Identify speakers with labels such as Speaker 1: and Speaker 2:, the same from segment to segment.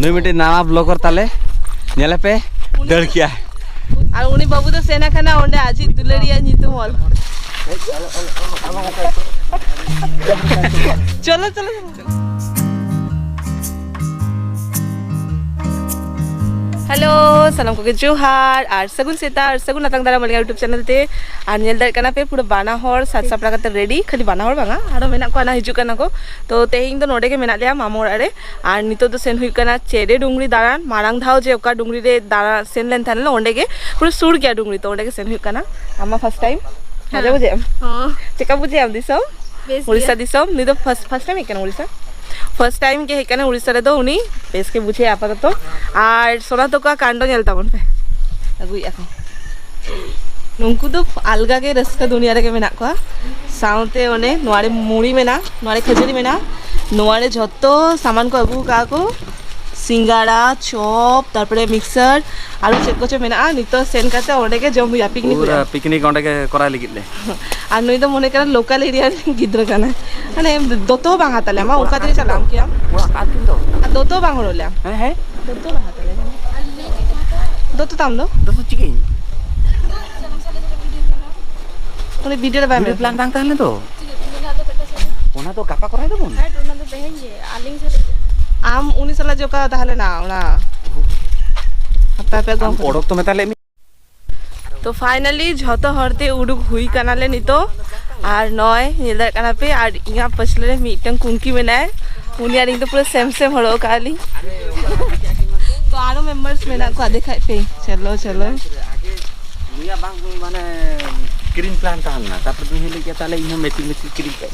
Speaker 1: नुई मिट्टी नामा ब्लॉगर ताले नेले पे दड़ किया
Speaker 2: और उनी बाबू तो सेना खाना ओंडे आजी दुलड़िया नीतुम ऑल चलो चलो हेलो सलाम को जोहार और सगुन सेता और सगुन नातंग दारा मलिया यूट्यूब चैनल ते और नेल दार कना पे पूरा बाना हर सात सापड़ा कते रेडी खाली बाना हर बांगा आरो मेना को आना हिजु कना को तो तेहिं दो नोडे के मेना लिया मामोर अरे और नितो दो सेन हुई कना चेरे डुंगरी दारान मारांग धाव जे ओका डुंगरी रे दारा सेन लेन थाने ओंडे के पूरा सुर गया डुंगरी तो ओंडे के सेन हुई कना आमा फर्स्ट टाइम मजा बुझे हां चेका बुझे हम दिसो उड़ीसा दिसो नि तो फर्स्ट टाइम इकन उड़ीसा फर्स्ट टाइम के हेकने उड़ीसा रे दो उनी बेस के बुझे आपातत और सोना तो का कांडो नेल ताबन पे अगुई आको नुंकु दो अलगा के रस्का दुनिया रे के मेना को साउते ओने नोआरे मुड़ी मेना नोआरे खजरी मेना नोआरे झत्तो सामान को अगु का को सिंगाड़ा चॉप तारपरे मिक्सर आलू चेक को मेना नितो सेन काते ओंडे के जम हुआ पिकनिक
Speaker 1: पूरा पिकनिक ओंडे के करा लिगित ले
Speaker 2: और नुई तो मने कर लोकल एरिया गिद्र काना माने दोतो बांगा ताले मा उका तरी चलाम किया आकिन दो दोतो बांग होले है दोतो बांगा ताले दोतो ताम दो दोतो चिकेन ओने वीडियो बाय में प्लान बांग ताले तो ओना तो कापा कराय दबोन हाय ओना तो बहन जे आलिंग से आम उनी साला जो का ताले ना ओना पे गम ओडक तो मेताले तो फाइनली झतो हरते उडुक हुई कानाले नितो और नय नेलदा काना पे और इया पछले मीटन कुंकी मेनाय उनिया रिंग तो पूरा सेम सेम हड़ो काली तो आरो मेंबर्स मेना को देखाय पे चलो चलो
Speaker 1: मुया बांग माने ग्रीन प्लान तान ना तापर तुम हेले के ताले इनो मेथी मेथी क्रीम पे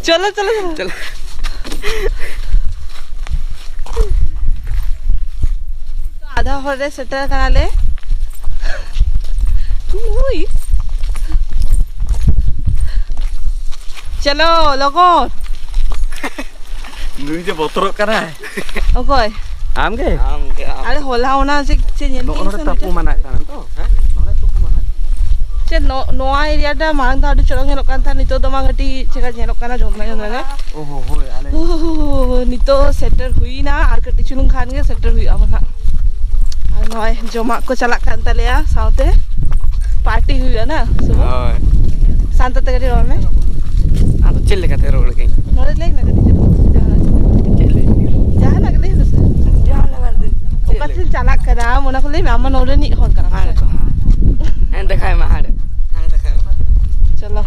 Speaker 1: चलो चलो चलो आधा हरे सेटर कानाले चलो लोगो नुई जे बोतरो करा है
Speaker 2: ओकोय
Speaker 1: आम के
Speaker 2: अरे होला ओना से
Speaker 1: नोरे तपु माना तान तो हैं नोरे तपु माना
Speaker 2: चे नोआ एरिया टा मांग था चलो हेलो कान था नितो दमा गटी चेका हेलो काना जोमना जोमना
Speaker 1: ओहो हो आले
Speaker 2: ओहो नितो सेटर हुई ना आर कटी चुलुंग खान के सेटर हुई अब ना और नय जमा को चला कान तलेया साउते पार्टी हुई है ना सुबह
Speaker 1: हां
Speaker 2: शांत तगरी रोड में
Speaker 1: आ तो चल लेका रोड के
Speaker 2: नोरे ले ना कटी चले जहां लग दे बस जहां लगा दे कथि चला करा मोना को ले मामा नोरे नि होन करा हां तो हां एंड देखाय माहाड़ हां देखाय चलो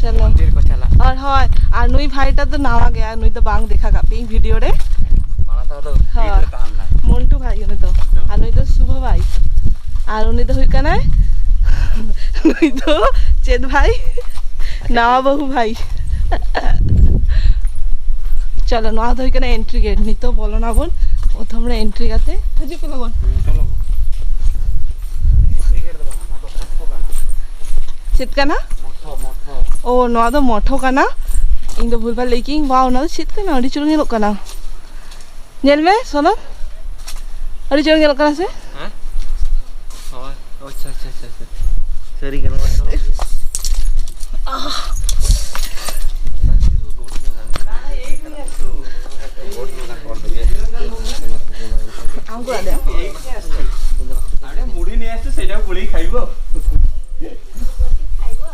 Speaker 2: चलो मंदिर को चला और हां और नुई भाईटा तो नावा गया नुई तो बांग देखा का पिंग वीडियो रे माना तो वीडियो तानला मोंटू भाई उनी तो और नुई तो शुभ भाई और उनी तो हुई कना नुई तो चेद भाई नावा बहु भाई चलो ना तो हुई कना एंट्री गेट नी तो बोलो ना बोल ओ थमने एंट्री गाते हजू को बोल चलो एंट्री गेट दबा ना तो मठो का चित कना मठो ओ ना तो मठो कना इन तो भूलबा लेकिन वाओ ना तो चित कना अड़ी चुरंगे लोग कना नेल में सोनो अड़ी चुरंगे लोग कना से हां हां अच्छा अच्छा अच्छा सरी करो आंगो आले अरे मुड़ी ने आसे सेटा गुली खाइबो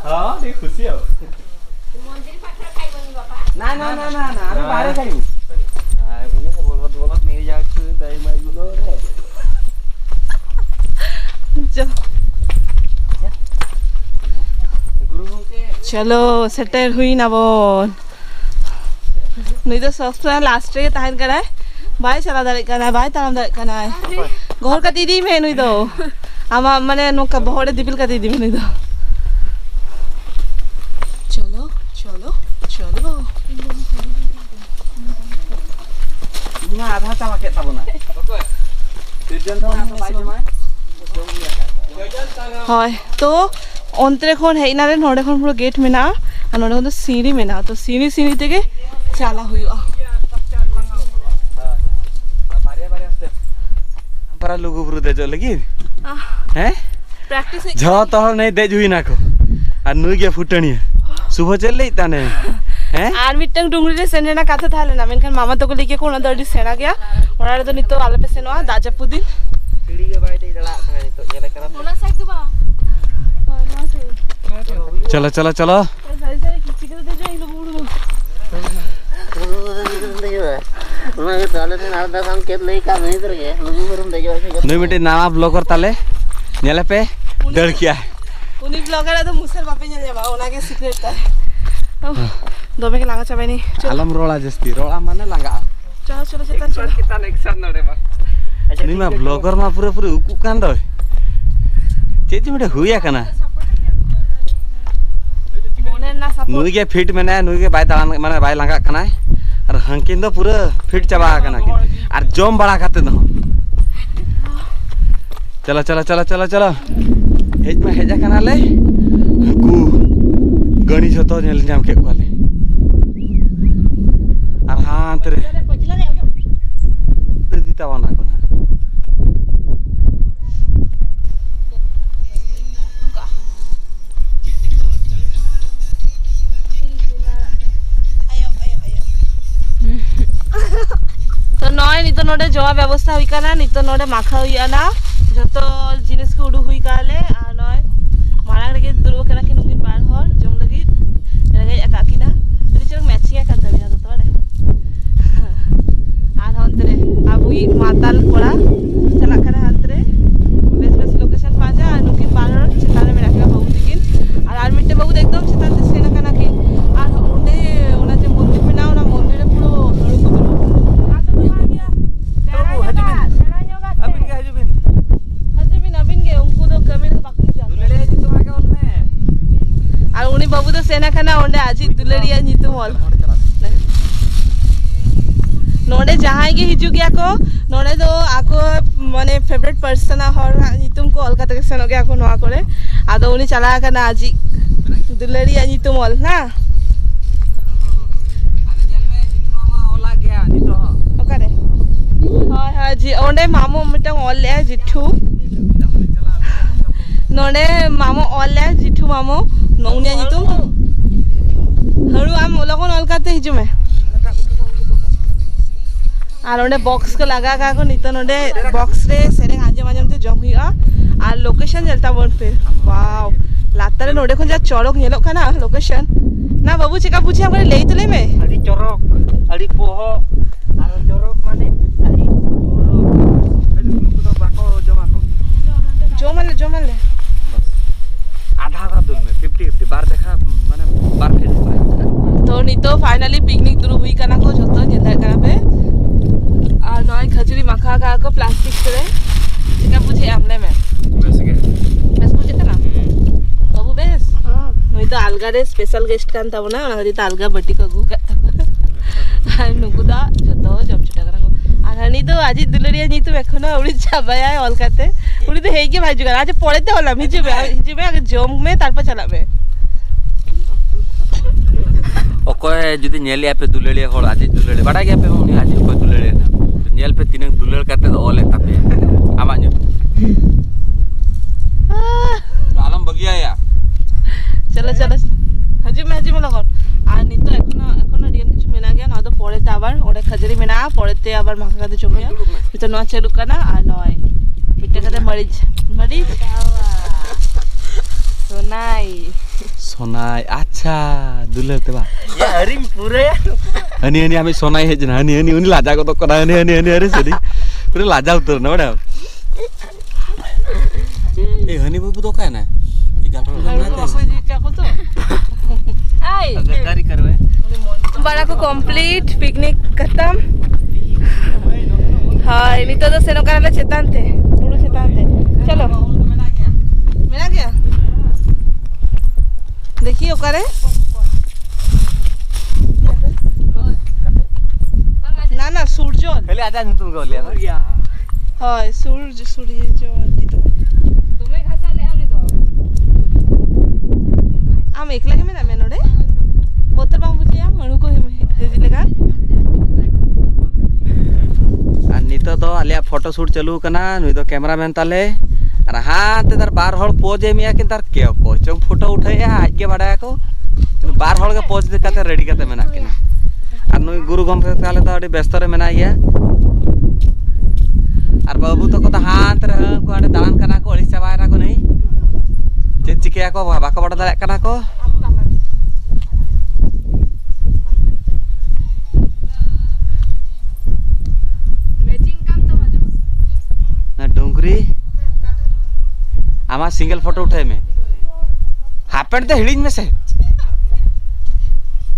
Speaker 2: हां दे खुशी हो मंदिर पाखरा खाइबनी बापा ना ना ना ना ना अरे बाहर खाइबो आय मुने बोलबो नहीं जाछ दई माई गुलो रे चलो सेटर हुई ना बोन नहीं तो सॉफ्टवेयर लास्ट रे ताहन करा भाई चला दारे कना भाई ताम दारे कना घर का दीदी में नहीं दो आमा माने नोका बहरे दिबिल का दीदी में नहीं दो चलो चलो चलो ना आधा ता के ताबना सिजन तो ना भाई जमा हाय तो अंतरे खन हेना रे नोडे खन पूरा गेट में ना और नोडे खन तो सीढ़ी में ना तो सीढ़ी सीढ़ी तेके चला हुआ para lugu buru dejo lagi हैं प्रैक्टिस
Speaker 1: झ तो नहीं देज हुई ना को आ नुई के फुटनी सुबह चल ले ताने हैं
Speaker 2: आर मिटंग डुंगरी रे सेन रेना काथा थाले ना मेनखान मामा तको लेके को ओना दो अडी सेना गया ओना रे तो नितो आले पे सेनवा दाजापु दिन
Speaker 1: सीढ़ी के बाय दे दड़ा खाना नितो जेले करा
Speaker 2: ओना साइड दो बा
Speaker 3: चलो चलो चलो
Speaker 2: साइड साइड किछि के दे जो इन बुडू
Speaker 4: उन्हें ताले ने नारदा संकेत ले का नहीं तरगे लुगु बरम दे जो
Speaker 3: 2 मिनट नामा ब्लॉगर ताले नेले पे डर किया
Speaker 2: उनी ब्लॉगर तो मुसर बापे जल जाबा ओना के सीक्रेट है दोमे के लागा चाबे नहीं
Speaker 3: आलम रोला जस्ती रोला माने लांगा
Speaker 2: चलो चलो चेतन चलो
Speaker 1: kita next नडे बा
Speaker 3: नि मा ब्लॉगर मा पूरे पूरे उकु कान दो चेची मिटे हुया कना
Speaker 2: मोने ना सपोर्ट
Speaker 3: नुई के फिट में ना नुई के बाय दान माने बाय लांगा कना और हंकिन दो पूरा फिट चबा कना और जम बड़ा खाते दो चलो चलो चलो चलो चलो हेज में हेजा कना ले हकू गणी जतो नेल जाम के वाले और हां तेरे दीता बना कोना
Speaker 2: तो नय नितो नोडे जवा व्यवस्था हुई काना नितो नोडे माखा हुई आना जतो जिनिस को उडु हुई काले आ नय माना रे दुरबो केना के नुकिन बार हर जम लगी रे एकाकिना रे चरक मैचिंग का तबिना तो तोड़े आ हंतरे अबुई माताल कोड़ा चला करे हंतरे बेस बेस लोकेशन पाजा नुकिन बार हर चिताने में रखा बाबू दिकिन और मिट्टे बाबू एकदम चिताने सेना काना के और ओंडे ओना जे मंदिर में ना ओना मंदिर रे पुरो हरु को और उनी बाबू तो सेना खाना ओंडे आजी दुलड़िया नितु मॉल नोडे जहां के हिजु गया को नोडे तो आको माने फेवरेट पर्सन हर नितुम को अलका तक सेनो गया को नोआ करे आदो उनी चला खाना आजी दुलड़िया नितु मॉल ना ओकरे हां हां जी ओंडे मामू मिटंग ऑल ले जिठू नोडे मामो ऑल ले जिठू मामो नौनिया जितु हरु आम लोगन अलकाते हिजु में और ओंडे बॉक्स को लगा का को नितो नोडे बॉक्स रे सेरे आजम आजम ते जम हुआ और लोकेशन जलता बोन पे वाओ लातारे नोडे खन जा चौड़क नेलो खाना लोकेशन ना बाबू चिका पूछे हमरे लेई तो ले में
Speaker 1: अड़ी चौरक अड़ी पोहो आरो चौरक माने अड़ी चौरक नुकु तो बाको जमा को
Speaker 2: जो मन ले
Speaker 1: आधा आधा दूर में 50-50 बार देखा माने बार फिट
Speaker 2: तो नितो फाइनली पिकनिक दुरु हुई काना को जतो नेदा काना पे और नय खजूरी मखा का को प्लास्टिक से चिका पूछे हमले में बस पूछे ना बाबू बेस नई तो अलगा रे स्पेशल गेस्ट कान तब ना ओना तो अलगा बटी को गुका नुकुदा जतो जम छुटा करा को আর হানি তো আজি দুলরিয়া নি তো এখনো উড়ি যাবাই আয় অলকাতে উড়ি তো হেই কে ভাই জুগার আজ পড়েতে হলাম হিজবে আগে জম মে তারপর চালাবে
Speaker 1: ओकोय जुदी नेलिया पे दुलेलिया होड़ आज दुलेलिया बड़ा गया पे उनी आज ओकोय दुलेलिया ना नेल पे तीन दुलेल करते तो ओले तापे आमा नु आलम बगिया या
Speaker 2: चलो चलो हजू में लगन আর নি তো এখনো ডিয়ান কিছু মেনা গিয়া না তো পড়েতে আবার ওরে খাজরি মেনা পড়েতে আবার মাখা কাতে জমিয়া তো না চালু কানা আর নয় পিঠে কাতে মরিচ
Speaker 3: सोनाई अच्छा दुलर ते बा
Speaker 1: या हरिम पूरे
Speaker 3: हनी हनी आमी सोनाई हेज ना हनी हनी उनी लाजा को तो करा हनी हनी हनी अरे सरी पूरे लाजा उतर ना बड़ा ए हनी बाबू तो काय ना ई गर्लफ्रेंड
Speaker 2: आई
Speaker 1: गद्दारी करवे
Speaker 2: बड़ा को कंप्लीट पिकनिक खत्म हां नी तो सेनो कराले चेतानते पुरो चेतानते चलो मेरा गया देखिए ओकरे ना ना सूरज
Speaker 1: पहले आजा तुम को लिया ना
Speaker 2: हां सूरज जो ती तो तुम्हें घासा ले आने तो आम एकला के में ना मेनोडे बोतल बाबू जी आम हणु को हेजी लगा
Speaker 3: नितो तो आलिया फोटो शूट चलू कना नुई तो कैमरामैन ताले और हाँ ते तार बार हड़ पोज एमिया कि तार के को चंग फोटो उठाया आज के बड़ा को बार हड़ के पोज देखाते रेडी करते मेना किना और नुई गुरु गमके ताले तो अड़ी व्यस्त रे मेना गया और बाबू तो को हाथ रे को आडे दान कना को अड़ी चाबाय रा को नहीं चेक चिकिया को बाको बड़ा दाले कना को ना डोंगरी आमा सिंगल फोटो उठाए में हाफ पैंट तो हिड़ीज में से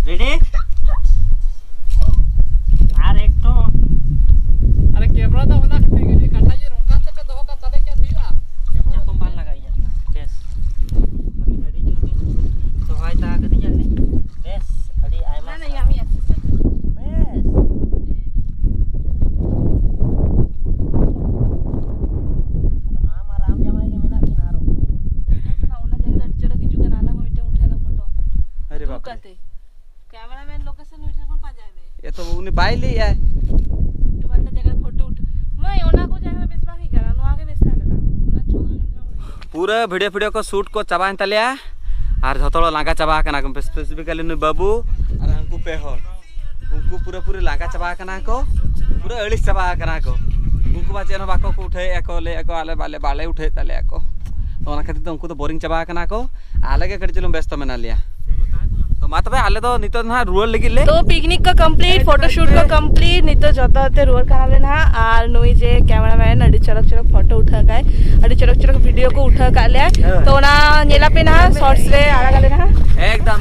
Speaker 4: रेडी আর একটু
Speaker 5: अरे कैमरा तो बना के ये काटा ये रोका से पे दो का तले क्या दिया
Speaker 4: क्या तुम बाल लगाई जा बेस अभी रेडी तो हाय ता के दिया ले बेस अड़ी आई
Speaker 2: না না আমি অ্যাসিস্ট্যান্ট
Speaker 4: बेस आराम जमाई के मेना किनारो
Speaker 2: ना ओना जगह चलो कि जुगा नाला हो इटे उठे ना फोटो
Speaker 3: अरे
Speaker 2: तू
Speaker 3: बाप रे
Speaker 2: कहते कैमरामैन लोकेशन उठे कोन पा जाए
Speaker 3: ये तो उन्हें बाई ली है
Speaker 2: तो वाला जगह फोटो उठ मैं ओना को जगह बेसबा नहीं करा नो आगे बेसता लेना ना छोड़
Speaker 3: पूरा वीडियो को शूट को चाबा तलिया और झतड़ लांगा चाबा कना को स्पेसिफिकली नु बाबू और उनको पेहर उनको पूरा लांगा चाबा कना को पूरा अलिस चाबा कना को उनको बाचे न बाको को उठे एको ले एको आले बाले उठे तले एको तो ओना खातिर तो उनको तो बोरिंग चाबा कना को आले के कड़ी चलो व्यस्त मेना लिया तो मा तबे आले तो नितो ना रुअल लगी ले
Speaker 2: तो पिकनिक का कंप्लीट फोटोशूट का कंप्लीट नितो जता होते रुअल करा लेना और नुई जे कैमरामैन अडी चरक फोटो उठा गाय अडी चरक वीडियो को उठा का ले तो ना नेला पे ना शॉर्ट्स रे आला गाले ना
Speaker 3: एकदम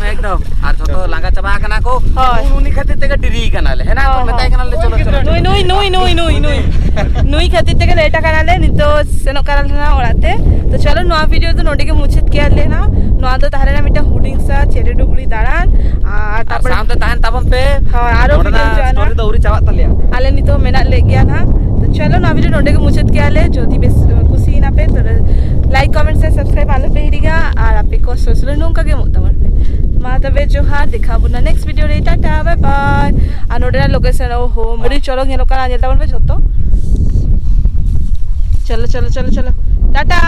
Speaker 3: और झतो लांगा चाबा कना को
Speaker 2: हां
Speaker 3: उनी खातिर ते डिरी कना ले है ना तो बताई कना ले चलो
Speaker 2: नुई खातिर ते लेटा करा ले नितो सेनो करा लेना ओराते तो चलो नवा वीडियो तो नोडी के मुछित किया लेना नवा तो तारे ना मिटा हुडिंग सा चेरे डुगड़ी दाड़ान आ तापर
Speaker 3: शाम ते ताहन ताबन पे
Speaker 2: हां आरो वीडियो जो ना
Speaker 3: स्टोरी दौरी चाबा तलिया
Speaker 2: आले नितो मेना ले गया ना तो चलो नवा वीडियो नोडी के मुछित किया ले जोदी बेस खुशी ना पे तो लाइक कमेंट से सब्सक्राइब आले पे हिरिगा और आपे को सोशल नोंका के मोतमर पे मा तबे जोहार देखाबो ना नेक्स्ट वीडियो रे टाटा बाय बाय आ नोडी ना लोकेशन हो मरी चलो नेलो करा नेलता बन पे झतो चलो टाटा।